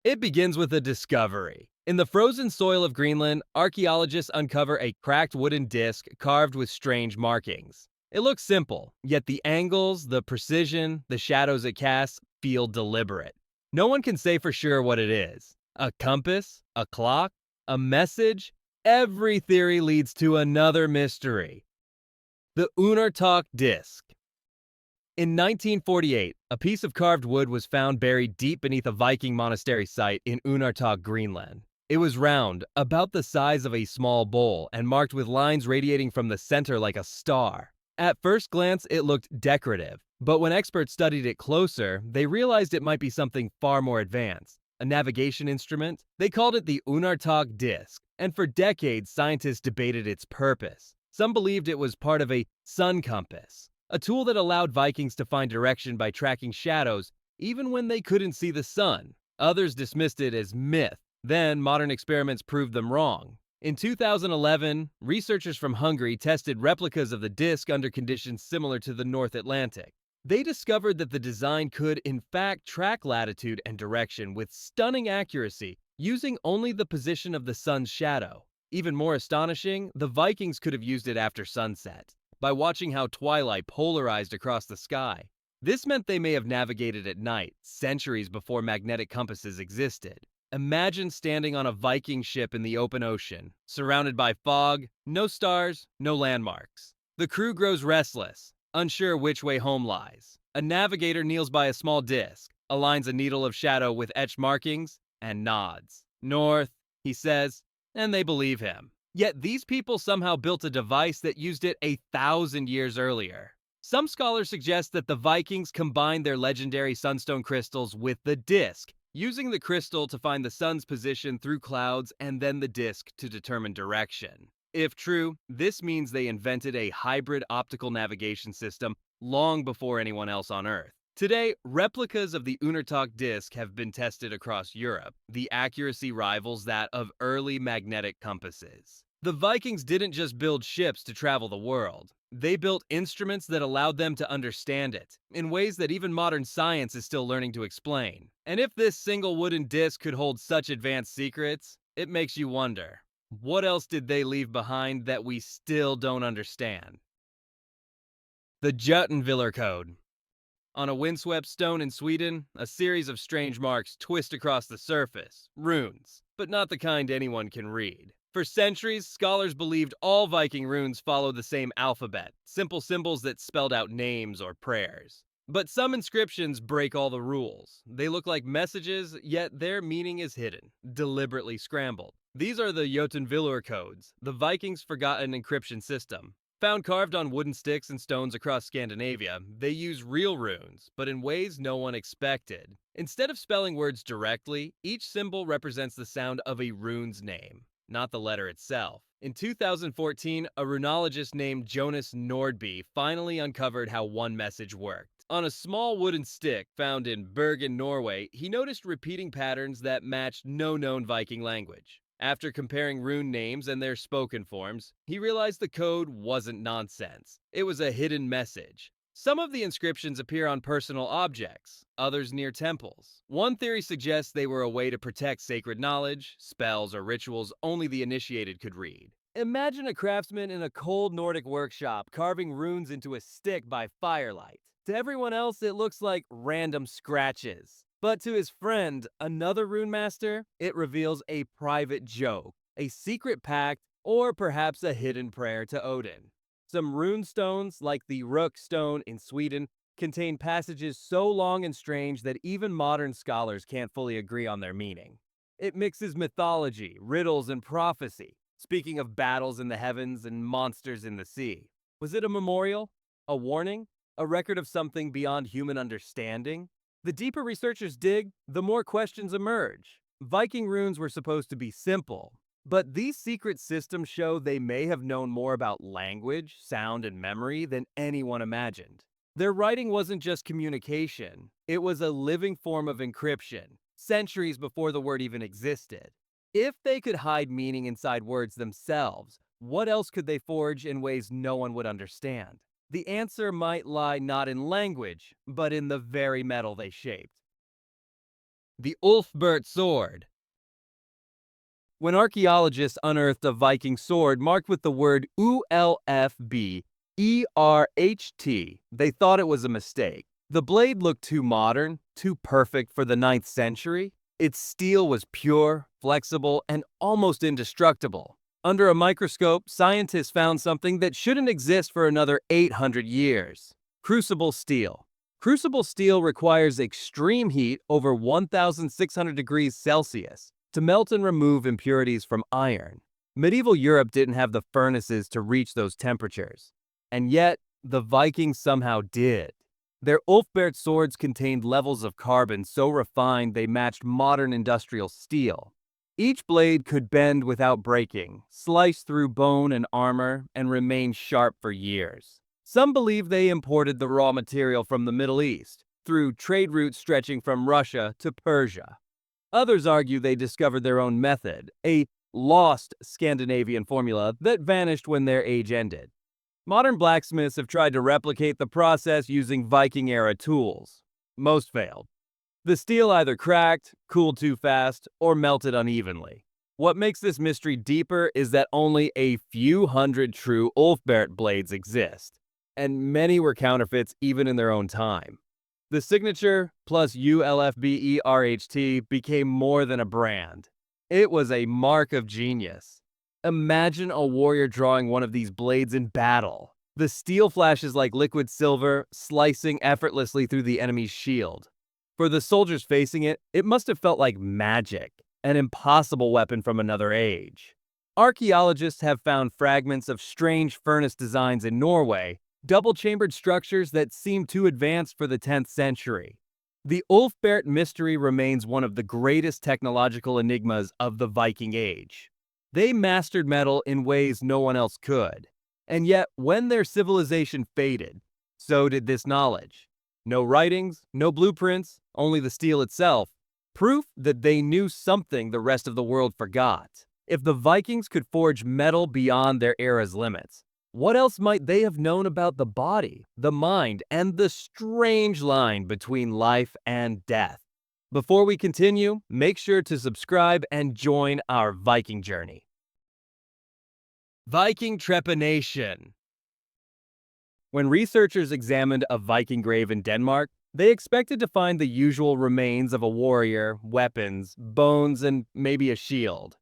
It begins with a discovery. In the frozen soil of Greenland, archaeologists uncover a cracked wooden disc carved with strange markings. It looks simple, yet the angles, the precision, the shadows it casts feel deliberate. No one can say for sure what it is. A compass? A clock? A message? Every theory leads to another mystery. The Unartok disc. In 1948, a piece of carved wood was found buried deep beneath a Viking monastery site in Unartok, Greenland. It was round, about the size of a small bowl, and marked with lines radiating from the center like a star. At first glance, it looked decorative, but when experts studied it closer, they realized it might be something far more advanced. A navigation instrument? They called it the Unartok disc, and for decades, scientists debated its purpose. Some believed it was part of a sun compass, a tool that allowed Vikings to find direction by tracking shadows even when they couldn't see the sun. Others dismissed it as myth. Then, modern experiments proved them wrong. In 2011, researchers from Hungary tested replicas of the disc under conditions similar to the North Atlantic. They discovered that the design could, in fact, track latitude and direction with stunning accuracy using only the position of the sun's shadow. Even more astonishing, the Vikings could have used it after sunset, by watching how twilight polarized across the sky. This meant they may have navigated at night, centuries before magnetic compasses existed. Imagine standing on a Viking ship in the open ocean, surrounded by fog, no stars, no landmarks. The crew grows restless, unsure which way home lies. A navigator kneels by a small disc, aligns a needle of shadow with etched markings, and nods. North, he says, and they believe him. Yet these people somehow built a device that used it 1,000 years earlier. Some scholars suggest that the Vikings combined their legendary sunstone crystals with the disc, using the crystal to find the sun's position through clouds and then the disc to determine direction. If true, this means they invented a hybrid optical navigation system long before anyone else on Earth. Today, replicas of the Unartok disc have been tested across Europe. The accuracy rivals that of early magnetic compasses. The Vikings didn't just build ships to travel the world. They built instruments that allowed them to understand it, in ways that even modern science is still learning to explain. And if this single wooden disc could hold such advanced secrets, it makes you wonder, what else did they leave behind that we still don't understand? The Jotunviller Code. On a windswept stone in Sweden, a series of strange marks twist across the surface, runes, but not the kind anyone can read. For centuries, scholars believed all Viking runes followed the same alphabet, simple symbols that spelled out names or prayers. But some inscriptions break all the rules. They look like messages, yet their meaning is hidden, deliberately scrambled. These are the Jotunviller codes, the Vikings' forgotten encryption system. Found carved on wooden sticks and stones across Scandinavia, they use real runes, but in ways no one expected. Instead of spelling words directly, each symbol represents the sound of a rune's name, not the letter itself. In 2014, a runologist named Jonas Nordby finally uncovered how one message worked. On a small wooden stick found in Bergen, Norway, he noticed repeating patterns that matched no known Viking language. After comparing rune names and their spoken forms, he realized the code wasn't nonsense. It was a hidden message. Some of the inscriptions appear on personal objects, others near temples. One theory suggests they were a way to protect sacred knowledge, spells, or rituals only the initiated could read. Imagine a craftsman in a cold Nordic workshop carving runes into a stick by firelight. To everyone else, it looks like random scratches. But to his friend, another rune master, it reveals a private joke, a secret pact, or perhaps a hidden prayer to Odin. Some rune stones, like the Rook stone in Sweden, contain passages so long and strange that even modern scholars can't fully agree on their meaning. It mixes mythology, riddles, and prophecy, speaking of battles in the heavens and monsters in the sea. Was it a memorial? A warning? A record of something beyond human understanding? The deeper researchers dig, the more questions emerge. Viking runes were supposed to be simple, but these secret systems show they may have known more about language, sound, and memory than anyone imagined. Their writing wasn't just communication, it was a living form of encryption, centuries before the word even existed. If they could hide meaning inside words themselves, what else could they forge in ways no one would understand? The answer might lie not in language, but in the very metal they shaped. The Ulfbert sword. When archaeologists unearthed a Viking sword marked with the word ULFBERHT, they thought it was a mistake. The blade looked too modern, too perfect for the 9th century. Its steel was pure, flexible, and almost indestructible. Under a microscope, scientists found something that shouldn't exist for another 800 years. Crucible steel. Crucible steel requires extreme heat over 1,600 degrees Celsius to melt and remove impurities from iron. Medieval Europe didn't have the furnaces to reach those temperatures. And yet, the Vikings somehow did. Their Ulfbert swords contained levels of carbon so refined they matched modern industrial steel. Each blade could bend without breaking, slice through bone and armor, and remain sharp for years. Some believe they imported the raw material from the Middle East, through trade routes stretching from Russia to Persia. Others argue they discovered their own method, a lost Scandinavian formula that vanished when their age ended. Modern blacksmiths have tried to replicate the process using Viking-era tools. Most failed. The steel either cracked, cooled too fast, or melted unevenly. What makes this mystery deeper is that only a few hundred true Ulfbert blades exist, and many were counterfeits even in their own time. The signature plus ULFBERHT became more than a brand. It was a mark of genius. Imagine a warrior drawing one of these blades in battle. The steel flashes like liquid silver, slicing effortlessly through the enemy's shield. For the soldiers facing it, it must have felt like magic, an impossible weapon from another age. Archaeologists have found fragments of strange furnace designs in Norway, double-chambered structures that seem too advanced for the 10th century. The Ulfbert mystery remains one of the greatest technological enigmas of the Viking Age. They mastered metal in ways no one else could. And yet, when their civilization faded, so did this knowledge. No writings, no blueprints, only the steel itself. Proof that they knew something the rest of the world forgot. If the Vikings could forge metal beyond their era's limits, what else might they have known about the body, the mind, and the strange line between life and death? Before we continue, make sure to subscribe and join our Viking journey. Viking trepanation. When researchers examined a Viking grave in Denmark, they expected to find the usual remains of a warrior, weapons, bones, and maybe a shield.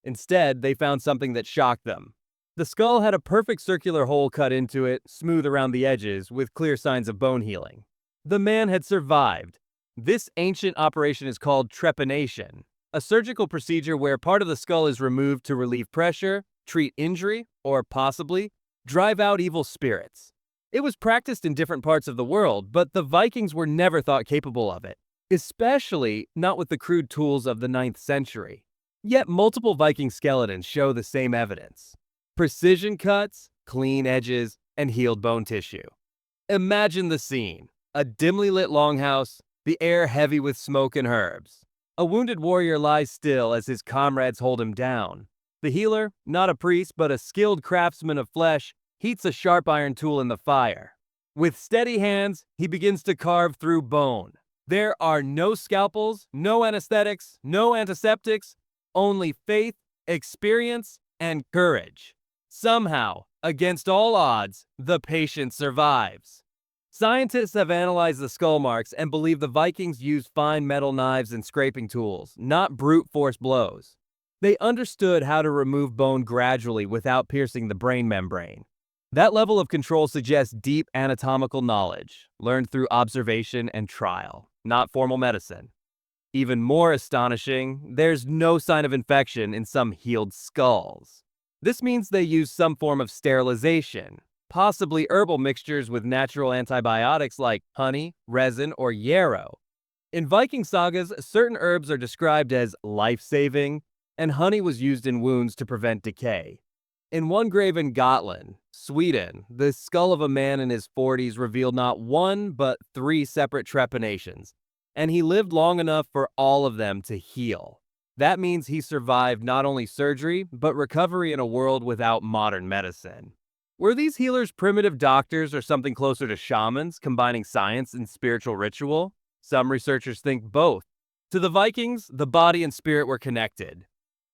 Instead, they found something that shocked them. The skull had a perfect circular hole cut into it, smooth around the edges, with clear signs of bone healing. The man had survived. This ancient operation is called trepanation, a surgical procedure where part of the skull is removed to relieve pressure, treat injury, or possibly drive out evil spirits. It was practiced in different parts of the world, but the Vikings were never thought capable of it, especially not with the crude tools of the 9th century. Yet multiple Viking skeletons show the same evidence. Precision cuts, clean edges, and healed bone tissue. Imagine the scene. A dimly lit longhouse, the air heavy with smoke and herbs. A wounded warrior lies still as his comrades hold him down. The healer, not a priest but a skilled craftsman of flesh, heats a sharp iron tool in the fire. With steady hands, he begins to carve through bone. There are no scalpels, no anesthetics, no antiseptics, only faith, experience, and courage. Somehow, against all odds, the patient survives. Scientists have analyzed the skull marks and believe the Vikings used fine metal knives and scraping tools, not brute force blows. They understood how to remove bone gradually without piercing the brain membrane. That level of control suggests deep anatomical knowledge, learned through observation and trial, not formal medicine. Even more astonishing, there's no sign of infection in some healed skulls. This means they use some form of sterilization, possibly herbal mixtures with natural antibiotics like honey, resin, or yarrow. In Viking sagas, certain herbs are described as life-saving, and honey was used in wounds to prevent decay. In one grave in Gotland, Sweden, the skull of a man in his 40s revealed not one but 3 separate trepanations, and he lived long enough for all of them to heal. That means he survived not only surgery, but recovery in a world without modern medicine. Were these healers primitive doctors or something closer to shamans, combining science and spiritual ritual? Some researchers think both. To the Vikings, the body and spirit were connected.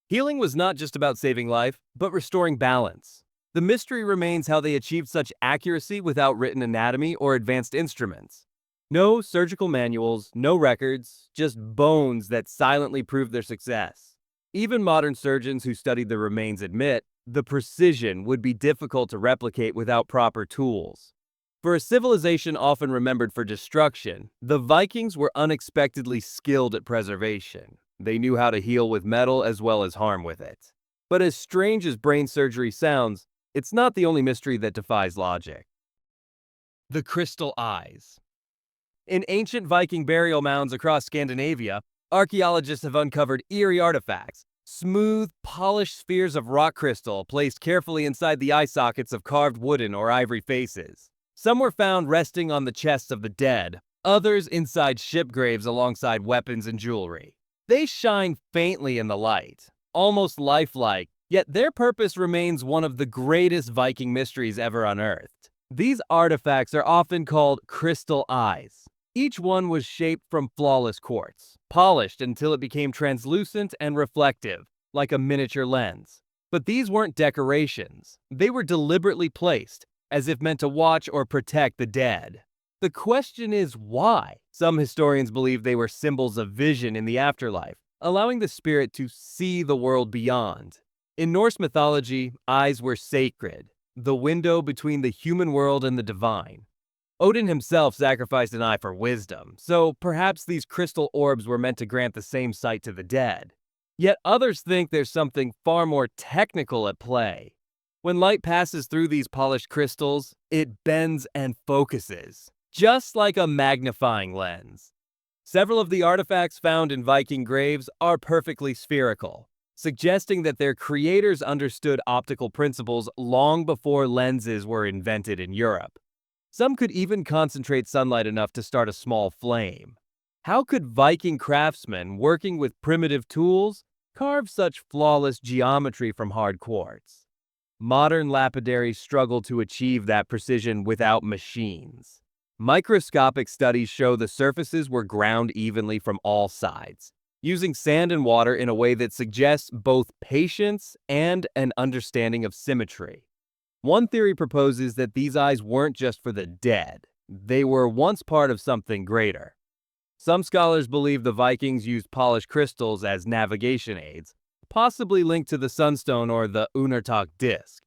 Healing was not just about saving life, but restoring balance. The mystery remains how they achieved such accuracy without written anatomy or advanced instruments. No surgical manuals, no records, just bones that silently proved their success. Even modern surgeons who studied the remains admit the precision would be difficult to replicate without proper tools. For a civilization often remembered for destruction, the Vikings were unexpectedly skilled at preservation. They knew how to heal with metal as well as harm with it. But as strange as brain surgery sounds, it's not the only mystery that defies logic. The crystal eyes. In ancient Viking burial mounds across Scandinavia, archaeologists have uncovered eerie artifacts, smooth, polished spheres of rock crystal placed carefully inside the eye sockets of carved wooden or ivory faces. Some were found resting on the chests of the dead, others inside ship graves alongside weapons and jewelry. They shine faintly in the light, almost lifelike, yet their purpose remains one of the greatest Viking mysteries ever unearthed. These artifacts are often called crystal eyes. Each one was shaped from flawless quartz, polished until it became translucent and reflective, like a miniature lens. But these weren't decorations. They were deliberately placed, as if meant to watch or protect the dead. The question is why? Some historians believe they were symbols of vision in the afterlife, allowing the spirit to see the world beyond. In Norse mythology, eyes were sacred, the window between the human world and the divine. Odin himself sacrificed an eye for wisdom, so perhaps these crystal orbs were meant to grant the same sight to the dead. Yet others think there's something far more technical at play. When light passes through these polished crystals, it bends and focuses, just like a magnifying lens. Several of the artifacts found in Viking graves are perfectly spherical, suggesting that their creators understood optical principles long before lenses were invented in Europe. Some could even concentrate sunlight enough to start a small flame. How could Viking craftsmen, working with primitive tools, carve such flawless geometry from hard quartz? Modern lapidaries struggle to achieve that precision without machines. Microscopic studies show the surfaces were ground evenly from all sides, using sand and water in a way that suggests both patience and an understanding of symmetry. One theory proposes that these eyes weren't just for the dead. They were once part of something greater. Some scholars believe the Vikings used polished crystals as navigation aids, possibly linked to the sunstone or the Unartok disk.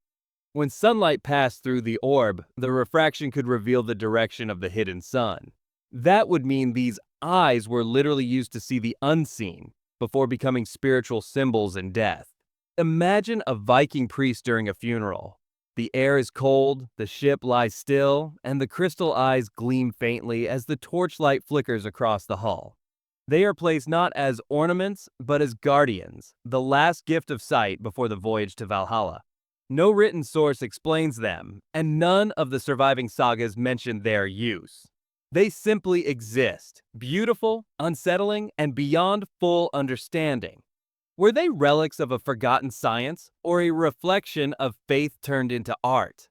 When sunlight passed through the orb, the refraction could reveal the direction of the hidden sun. That would mean these eyes were literally used to see the unseen before becoming spiritual symbols in death. Imagine a Viking priest during a funeral. The air is cold, the ship lies still, and the crystal eyes gleam faintly as the torchlight flickers across the hull. They are placed not as ornaments, but as guardians, the last gift of sight before the voyage to Valhalla. No written source explains them, and none of the surviving sagas mention their use. They simply exist, beautiful, unsettling, and beyond full understanding. Were they relics of a forgotten science, or a reflection of faith turned into art?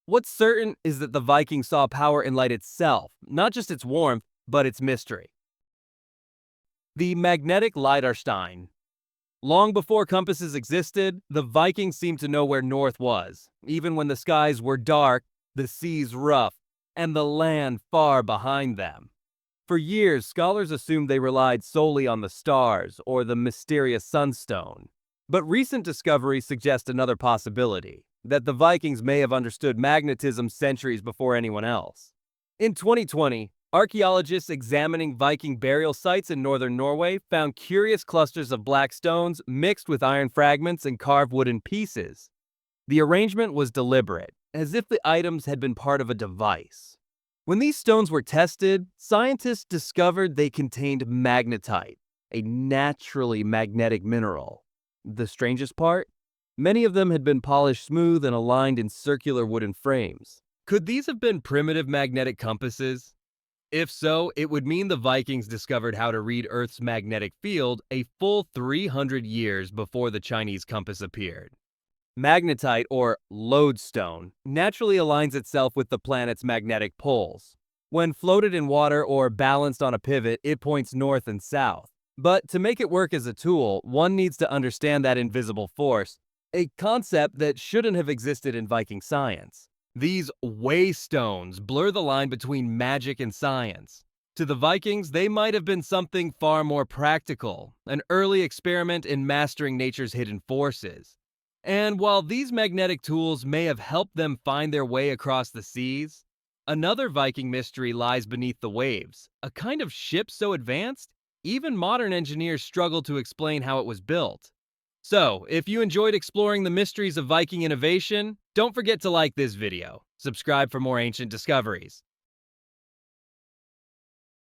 What's certain is that the Vikings saw power in light itself, not just its warmth, but its mystery. The magnetic Liechtenstein. Long before compasses existed, the Vikings seemed to know where north was, even when the skies were dark, the seas rough, and the land far behind them. For years, scholars assumed they relied solely on the stars or the mysterious sunstone. But recent discoveries suggest another possibility, that the Vikings may have understood magnetism centuries before anyone else. In 2020, archaeologists examining Viking burial sites in northern Norway found curious clusters of black stones mixed with iron fragments and carved wooden pieces. The arrangement was deliberate, as if the items had been part of a device. When these stones were tested, scientists discovered they contained magnetite, a naturally magnetic mineral. The strangest part? Many of them had been polished smooth and aligned in circular wooden frames. Could these have been primitive magnetic compasses? If so, it would mean the Vikings discovered how to read Earth's magnetic field a full 300 years before the Chinese compass appeared. Magnetite, or lodestone, naturally aligns itself with the planet's magnetic poles. When floated in water or balanced on a pivot, it points north and south. But to make it work as a tool, one needs to understand that invisible force, a concept that shouldn't have existed in Viking science. These waystones blur the line between magic and science. To the Vikings, they might have been something far more practical, an early experiment in mastering nature's hidden forces. And while these magnetic tools may have helped them find their way across the seas, another Viking mystery lies beneath the waves, a kind of ship so advanced, even modern engineers struggle to explain how it was built. So, if you enjoyed exploring the mysteries of Viking innovation, don't forget to like this video, subscribe for more ancient discoveries,